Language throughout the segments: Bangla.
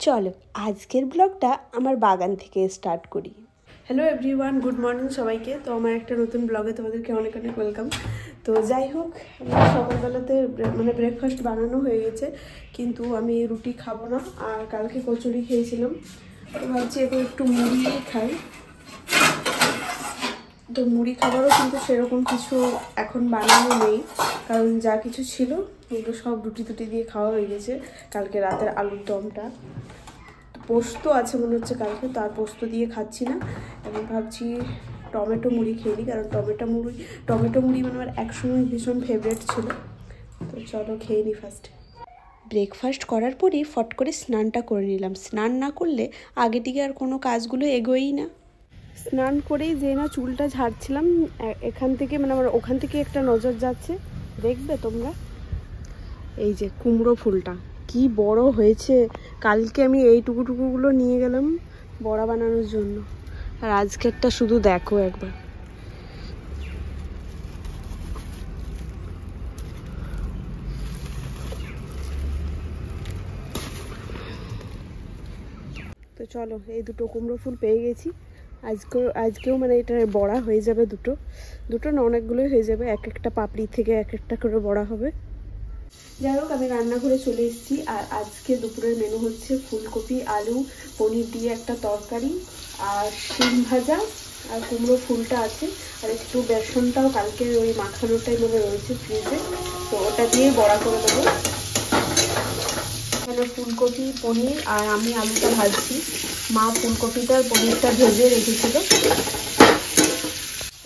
চলো আজকের ব্লগটা আমার বাগান থেকে স্টার্ট করি। হ্যালো এভরিওয়ান, গুড মর্নিং সবাইকে। তো আমার একটা নতুন ব্লগে তোমাদেরকে অনেক অনেক ওয়েলকাম। তো যাই হোক, সকালবেলাতে ব্রেকফাস্ট বানানো হয়ে গেছে, কিন্তু আমি রুটি খাবো না, আর কালকে কচুরি খেয়েছিলাম। তো ভাবছি এখন একটু মুড়ি খাই। তো মুড়ি খাবারও কিন্তু সেরকম কিছু এখন বানানো নেই, কারণ যা কিছু ছিল ওগুলো সব রুটি টুটি দিয়ে খাওয়া হয়ে গেছে। কালকে রাতের আলুর দমটা, পোস্ত আছে মনে হচ্ছে কালকে, তো আর পোস্ত দিয়ে খাচ্ছি না। এখন ভাবছি টমেটো মুড়ি খেয়ে নিই, কারণ টমেটো মুড়ি মানে আমার একসময় ভীষণ ফেভারিট ছিল। তো চলো খেয়ে নিই ফার্স্ট। ব্রেকফাস্ট করার পরেই ফট করে স্নানটা করে নিলাম। স্নান না করলে আগে থেকে আর কোনো কাজগুলো এগোয়ই না। স্নান করেই যে না চুলটা ঝাড়ছিলাম, এখান থেকে আমার ওখান থেকে একটা নজর যাচ্ছে, দেখবে তোমরা। এই যে কুমড়ো ফুলটা কি বড় হয়েছে। কালকে আমি এই টুকুগুলো নিয়ে গেলাম বড়া বানানোর জন্য, আর আজকেরটা শুধু দেখো একবার। তো চলো, এই দুটো কুমড়ো ফুল পেয়ে গেছি। আজকেও এটার বড়া হয়ে যাবে, দুটো না অনেকগুলোই হয়ে যাবে, এক একটা পাপড়ি থেকে এক একটা করে বড়া হবে। যাই হোক, আমি রান্নাঘরে চলে এসেছি, আর আজকে দুপুরের মেনু হচ্ছে ফুলকপি আলু পনির দিয়ে একটা তরকারি, আর শিম ভাজা, আর কুমড়ো ফুলটা আছে, আর একটু বেসনটাও কালকে ওই মাখানোটাই রয়েছে ফ্রিজে, তো ওটা দিয়ে বড়া করে দেবো। এখানে ফুলকপি পনির আর আমি আলুটা ভাজছি। মা ফুলকপিটা পনিরটা ভেজে রেখেছিল।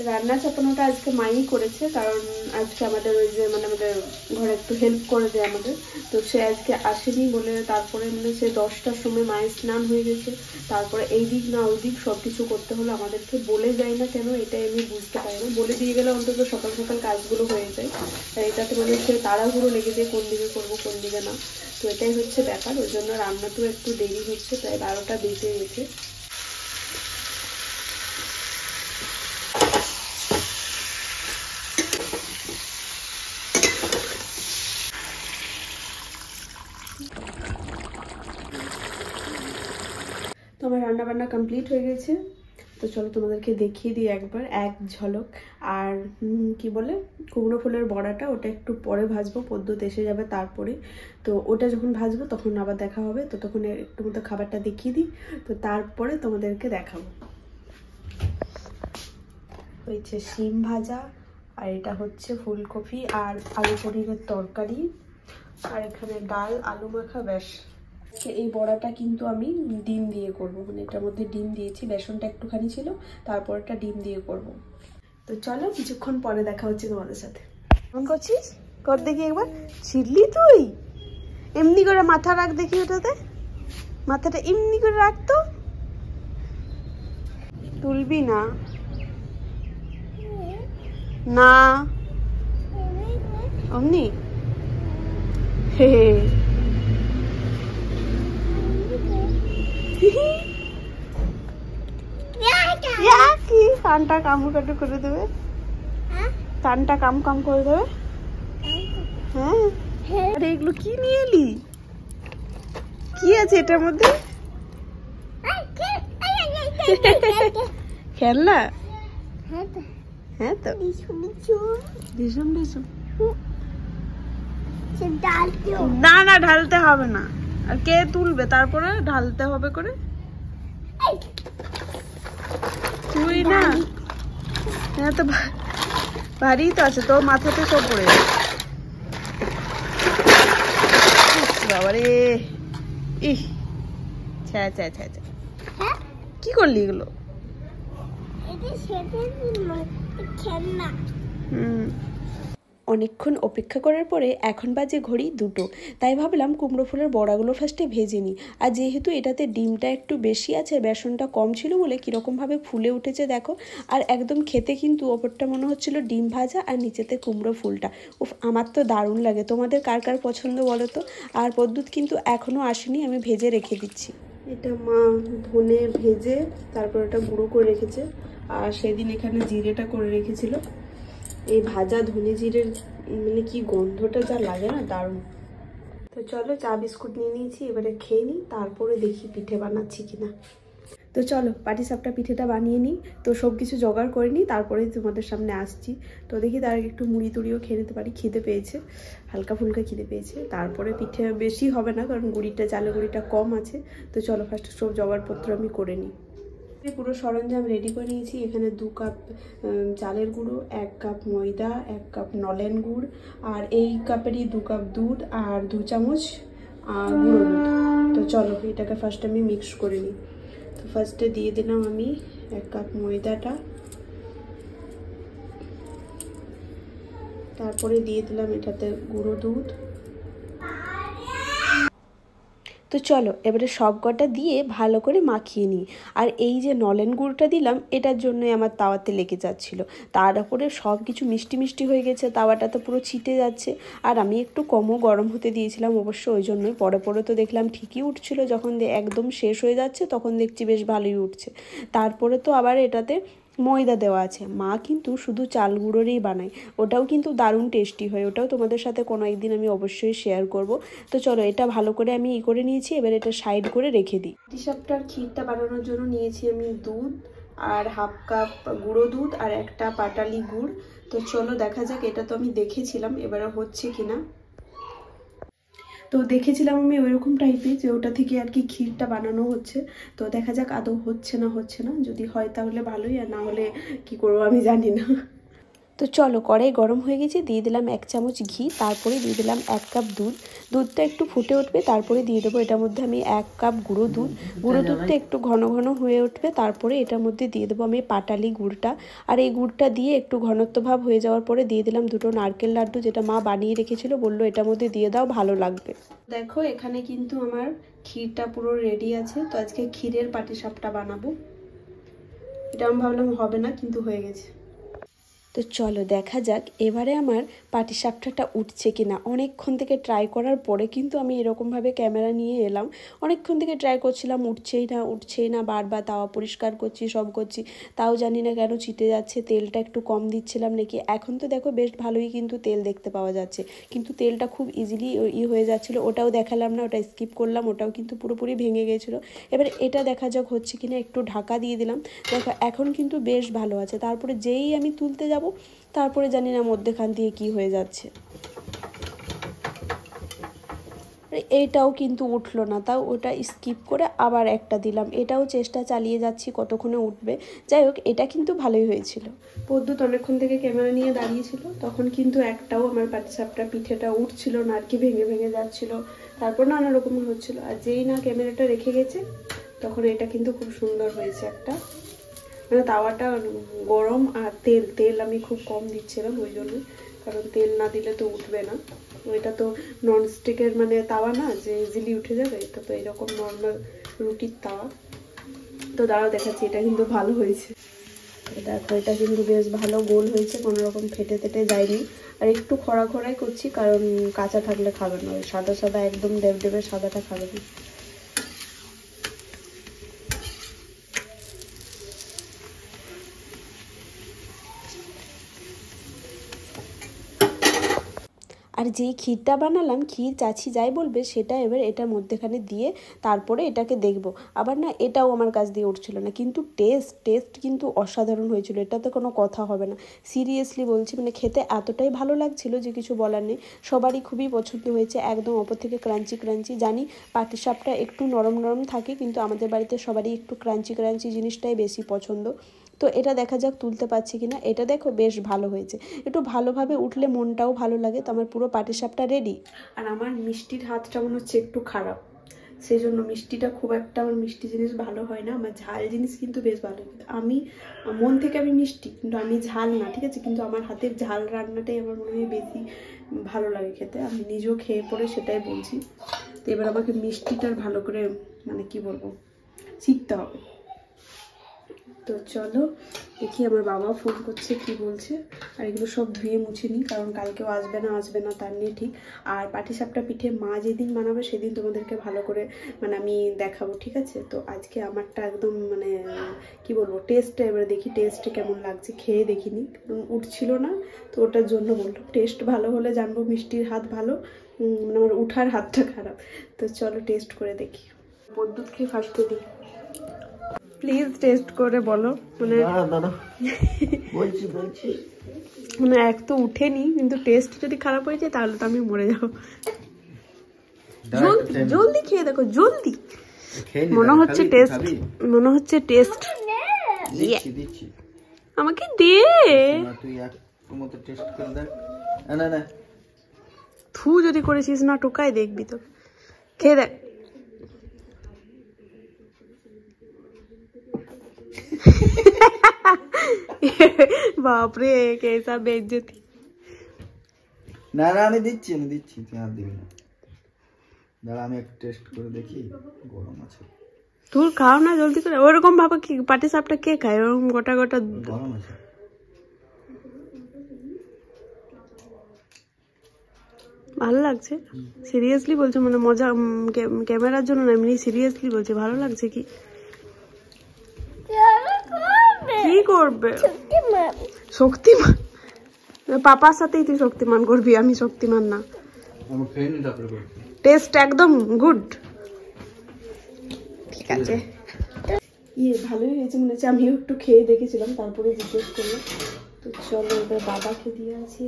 রান্না চাপানোটা আজকে মাই করেছে, কারণ আজকে আমাদের ওই যে আমাদের ঘরে একটু হেল্প করে দেয় আমাদের, তো সে আজকে আসেনি বলে তারপরে সে 10টার সময় মায়ের স্নান হয়ে গেছে। তারপরে এই দিক না ওই দিক সব কিছু করতে হলো আমাদেরকে, বলে যায় না কেন এটাই আমি বুঝতে পারি না। বলে দিয়ে গেলে অন্তত সকাল সকাল কাজগুলো হয়ে যায়, এটাতে সে তাড়াহুড়ো লেগে যায় কোন দিকে করবো কোন দিকে না। তো এটাই হচ্ছে ব্যাপার, ওই জন্য রান্নাতেও একটু দেরি হচ্ছে, প্রায় 12টা বেজে গেছে। তো আমার রান্নাবান্না কমপ্লিট হয়ে গেছে, তো চলো তোমাদেরকে দেখিয়ে দিই একবার এক ঝলক। আর কি বলে কুমড়ো ফুলের বড়াটা, ওটা একটু পরে ভাজবো, পদ্মত এসে যাবে তারপরে। তো ওটা যখন ভাজবো তখন আবার দেখা হবে, তো তখন একটু মতো খাবারটা দেখিয়ে দিই, তো তারপরে তোমাদেরকে দেখাবো। হয়েছে শিম ভাজা, আর এটা হচ্ছে ফুলকপি আর আলু পনিরের তরকারি, আর এখানে ডাল আলু মাখা। ব্যাস, এই বড়াটা কিন্তু আমি ডিম দিয়ে করবো, এটার মধ্যে ডিম দিয়েছি, বেসনটা একটুখানি ছিল, তারপর একটা ডিম দিয়ে করব। তো চলো কিছুক্ষণ পরে দেখা হচ্ছে তোমাদের সাথে। কেমন করছিস? কর দেখি একবার। ছিড়লি তুই? এমনি করে মাথা রাখ দেখি, ওটাতে মাথাটা এমনি করে রাখতো, তুলবি না না অমনি। হে কি কানটা কামু কাটু করে দেবে, কানটা কাম কাম করে দেবে। হ্যাঁ, আরে এগুলো কি নিয়ে এলি? কি আছে এটার মধ্যে? খেলনা? হ্যাঁ তো দিসুম না না, ঢালতে হবে না। আর কে তুলবে তারপরে ঢালতে হবে করে? তুই না? হ্যাঁ তো ভারী তো আছে, তোর মাথাতে সব পড়ে যাবে বাবারে। ইহ, ছ্যা ছ্যা ছ্যা ছ্যা, কি করলি এগুলো? অনেকক্ষণ অপেক্ষা করার পরে এখন বাজে ঘড়ি 2টো, তাই ভাবলাম কুমড়ো ফুলের বড়াগুলো ফার্স্টে ভেজে নিই। আর যেহেতু এটাতে ডিমটা একটু বেশি আছে, বেসনটা কম ছিল বলে কীরকমভাবে ফুলে উঠেছে দেখো। আর একদম খেতে কিন্তু ওপরটা মনে হচ্ছিল ডিম ভাজা, আর নিচেতে কুমড়ো ফুলটা। উফ, আমার তো দারুণ লাগে। তোমাদের কার কার পছন্দ বলো তো। আর পদ্যুৎ কিন্তু এখনও আসেনি, আমি ভেজে রেখে দিচ্ছি। এটা মা ধনে ভেজে তারপর এটা গুঁড়ো করে রেখেছে, আর সেদিন এখানে জিরেটা করে রেখেছিল। এই ভাজা ধনে জিরের কি গন্ধটা যা লাগে না, দারুণ। তো চলো চা বিস্কুট নিয়ে নিয়েছি, এবারে খেয়ে নিই, তারপরে দেখি পিঠে বানাচ্ছি কিনা। তো চলো পাটিসাপটা পিঠেটা বানিয়ে নিই। তো সব কিছু জোগাড় করে নিই, তারপরেই তোমাদের সামনে আসছি। তো দেখি তার আগে একটু মুড়ি টুড়িও খেয়ে নিতে পারি, খিদে পেয়েছে, হালকা ফুলকা খিদে পেয়েছে। তারপরে পিঠে বেশি হবে না, কারণ চালের গুঁড়িটা কম আছে। তো চলো ফার্স্ট সব জোগাড়পত্র আমি করে নিই। পুরো সরঞ্জাম রেডি করে নিয়েছি। এখানে 2 কাপ চালের গুঁড়ো, 1 কাপ ময়দা, 1 কাপ নলেন গুড়, আর এই কাপেরই 2 কাপ দুধ আর 2 চামচ গুঁড়ো দুধ। তো চলো এটাকে ফার্স্ট আমি মিক্স করে নিই। তো ফার্স্টে দিয়ে দিলাম আমি 1 কাপ ময়দাটা, তারপরে দিয়ে দিলাম এটাতে গুঁড়ো দুধ। তো চলো এবারে সব কটা দিয়ে ভালো করে মাখিয়ে নিই। আর এই যে নলেন গুড়টা দিলাম, এটার জন্যই আমার তাওয়াতে লেগে যাচ্ছিল। তার উপরে সব কিছু মিষ্টি মিষ্টি হয়ে গেছে, তাওয়াটা তো পুরো ছিটে যাচ্ছে। আর আমি একটু কমও গরম হতে দিয়েছিলাম অবশ্য, ওই জন্যই। পরে পরে তো দেখলাম ঠিকই উঠছিল, যখন একদম শেষ হয়ে যাচ্ছে তখন দেখছি বেশ ভালোই উঠছে। তারপরে তো আবার এটাতে ময়দা দেওয়া আছে। মা কিন্তু শুধু চাল গুঁড়োরই বানায়, ওটাও কিন্তু দারুণ টেস্টি হয়। ওটাও তোমাদের সাথে কোনো একদিন আমি অবশ্যই শেয়ার করব। তো চলো এটা ভালো করে আমি করে নিয়েছি, এবার এটা সাইড করে রেখে দিই। পাটিসাপটার ক্ষীরটা বানানোর জন্য নিয়েছি আমি দুধ আর 1/2 কাপ গুঁড়ো দুধ আর একটা পাটালি গুড়। তো চলো দেখা যাক, এটা তো আমি দেখেছিলাম এবারে হচ্ছে কিনা। তো দেখেছিলাম আমি ওইরকম টাইপের, যে ওটা থেকে আর কি ক্ষীরটা বানানো হচ্ছে। তো দেখা যাক আদৌ হচ্ছে না। যদি হয় তাহলে ভালোই, আর না হলে কি করবো আমি জানি না। তো চলো কড়াই গরম হয়ে গেছে, দিয়ে দিলাম 1 চামচ ঘি, তারপরে দিয়ে দিলাম 1 কাপ দুধ। দুধটা একটু ফুটে উঠবে, তারপরে দিয়ে দেবো এটার মধ্যে আমি 1 কাপ গুঁড়ো দুধ। গুঁড়ো দুধটা একটু ঘন ঘন হয়ে উঠবে, তারপরে এটার মধ্যে দিয়ে দেবো আমি পাটালি গুড়টা। আর এই গুড়টা দিয়ে একটু ঘনত্ব ভাব হয়ে যাওয়ার পরে দিয়ে দিলাম 2টো নারকেল লাড্ডু, যেটা মা বানিয়ে রেখেছিল, বললো এটার মধ্যে দিয়ে দাও, ভালো লাগবে। দেখো এখানে কিন্তু আমার ক্ষীরটা পুরো রেডি আছে। তো আজকে ক্ষীরের পাটিসাপটা বানাবো। এটা আমি ভাবলাম হবে না, কিন্তু হয়ে গেছে। তো চলো দেখা যাক এবারে আমার পাটিসাপটাটা উঠছে কিনা। অনেকক্ষণ থেকে ট্রাই করার পরে কিন্তু আমি এরকমভাবে ক্যামেরা নিয়ে এলাম। অনেকক্ষণ থেকে ট্রাই করছিলাম, উঠছেই না, বারবার তাওয়া পরিষ্কার করছি, সব করছি, তাও জানি না কেন ছিটে যাচ্ছে। তেলটা একটু কম দিচ্ছিলাম নাকি। এখন তো দেখো বেশ ভালোই কিন্তু তেল দেখতে পাওয়া যাচ্ছে, কিন্তু তেলটা খুব ইজিলি হয়ে যাচ্ছিলো। ওটাও দেখালাম না, ওটা স্কিপ করলাম, ওটাও কিন্তু পুরোপুরি ভেঙে গেছিলো। এবার এটা দেখা যাক হচ্ছে কিনা, একটু ঢাকা দিয়ে দিলাম। দেখো এখন কিন্তু বেশ ভালো আছে। তারপরে যেই আমি তুলতে যাব, তারপরে জানি না মধ্যেখান দিয়ে কি হয়ে যাচ্ছে। এইটাও কিন্তু উঠলো না, তাও ওটা স্কিপ করে আবার একটা দিলাম। এটাও চেষ্টা চালিয়ে যাচ্ছি কতক্ষণে উঠবে। যাই হোক এটা কিন্তু ভালোই হয়েছিল। পদ্মুত অনেকক্ষণ থেকে ক্যামেরা নিয়ে দাঁড়িয়েছিল, তখন কিন্তু একটাও আমার পাটিসাপটা পিঠেটা উঠছিল না আর কি, ভেঙে ভেঙে যাচ্ছিল, তারপর নানা রকমের হচ্ছিল। আর যেই না ক্যামেরাটা রেখে গেছে, তখন এটা কিন্তু খুব সুন্দর হয়েছে একটা। মানে তাওয়াটা গরম, আর তেল আমি খুব কম দিচ্ছিলাম ওই জন্য, কারণ তেল না দিলে তো উঠবে না। এটা তো ননস্টিকের মানে তাওয়া না যে ইজিলি উঠে যাবে, এটা তো এরকম নর্মাল রুটির তাওয়া। তো দাঁড়াও দেখাচ্ছি, এটা কিন্তু ভালো হয়েছে। দেখো এটা কিন্তু বেশ ভালো গোল হয়েছে, কোনো রকম ফেটে তেটে যায়নি। আর একটু খড়াই করছি, কারণ কাঁচা থাকলে খাবে না, ওই সাদা একদম দেবে সাদাটা খাবে না। আর যেই ক্ষীরটা বানালাম, ক্ষীর চাচি যাই বলবে সেটা এবার এটার মধ্যেখানে দিয়ে তারপরে এটাকে দেখব। আবার না এটাও আমার কাছ দিয়ে উঠছিল না, কিন্তু টেস্ট কিন্তু অসাধারণ হয়েছিল, এটাতে কোনো কথা হবে না, সিরিয়াসলি বলছি। মানে খেতে এতটাই ভালো লাগছিল যে কিছু বলার নেই। সবারই খুবই পছন্দ হয়েছে, একদম ওপর থেকে ক্রাঞ্চি। জানি পাটিসাপটা একটু নরম থাকে, কিন্তু আমাদের বাড়িতে সবারই একটু ক্রাঞ্চি জিনিসটাই বেশি পছন্দ। তো এটা দেখা যাক তুলতে পারছি কিনা। এটা দেখো বেশ ভালো হয়েছে, একটু ভালোভাবে উঠলে মনটাও ভালো লাগে। তো আমার পুরো পাটিসাপটা রেডি। আর আমার মিষ্টির হাতটা মনে হচ্ছে একটু খারাপ, সেই জন্য মিষ্টিটা খুব একটা, আমার মিষ্টি জিনিস ভালো হয় না। আমার ঝাল জিনিস কিন্তু বেশ ভালো, কিন্তু আমি মন থেকে আমি মিষ্টি, কিন্তু আমি ঝাল না, ঠিক আছে। কিন্তু আমার হাতের ঝাল রান্নাটাই আমার মনে হয় বেশি ভালো লাগে খেতে, আমি নিজেও খেয়ে পড়ে সেটাই বলছি। তো এবার আমাকে মিষ্টিটার ভালো করে মানে কি বলবো শিখতে হবে। তো চলো দেখি, আমার বাবা ফোন করছে, কি বলছে। আর এগুলো সব ধুয়ে মুছে নিই, কারণ কালকেও আসবে না তার নিয়ে ঠিক। আর পাটিসাপটা পিঠে মা যেদিন বানাবে সেদিন তোমাদেরকে ভালো করে মানে আমি দেখাবো, ঠিক আছে। তো আজকে আমারটা একদম মানে কি বলবো টেস্টটা, এবারে দেখি টেস্টে কেমন লাগছে, খেয়ে দেখিনি, উঠছিল না। তো ওটার জন্য বললাম টেস্ট ভালো হলে জানবো মিষ্টির হাত ভালো, মানে আমার উঠার হাতটা খারাপ। তো চলো টেস্ট করে দেখি। দুধ খেয়ে ফার্স্টে দিই। প্লিজ টেস্ট করে বলো। মানে মানে এক তো উঠেনি, কিন্তু টেস্ট যদি খারাপ হয়ে যায় তাহলে তো আমি মরে যাবো। জলদি খেয়ে দেখো, জলদি। মনে হচ্ছে টেস্ট আমাকে দে। থু যদি করেছিস না টোকাই, দেখবি তো। খেয়ে দেখ। বাপরে কেসা বেজ্জতি। না আমি দিচ্ছি তুই আর দিবি না। দাঁড়া আমি একটু টেস্ট করে দেখি, গরম আছে। তুই খাও না জলদি করে। ওরকম ভাবে কি পাটি সাপটা কে খায় ওরকম গোটা গোটা? গরম আছে। ভালো লাগছে? সিরিয়াসলি বলছো? মানে মজা ক্যামেরার জন্য না, এমনি সিরিয়াসলি বলছে ভালো লাগছে? কি কি করবে? শক্তিমান? পাপার সাথেই তুই শক্তিমান করবি, আমি শক্তিমান না। টেস্ট একদম গুড, ঠিক আছে। ভালোই হয়েছে মনে হচ্ছে। আমিও একটু খেয়ে দেখেছিলাম, তারপরে জিজ্ঞেস করলাম। তো চলো এবার বাবাকে দিয়ে আছি।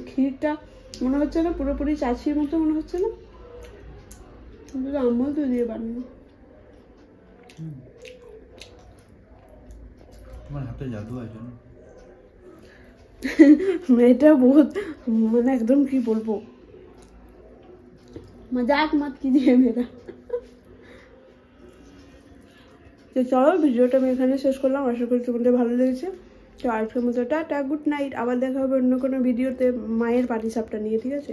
ক্ষীরটা মনে হচ্ছে না পুরোপুরি চাচির মতো মনে হচ্ছে না, আমল তো দিয়ে বানানো। হাতে জাদু আছে না? এটা বহুত মানে একদম কি বলবো, মজাক মত कीजिए मेरा। তো চলো ভিডিওটা আমি এখানে শেষ করলাম। আশা করি তোমাদের ভালো লেগেছে। তো আজকের মতো টাটা, গুড নাইট। আবার দেখা হবে অন্য কোনো ভিডিওতে মায়ের পাটিসাপটা নিয়ে, ঠিক আছে?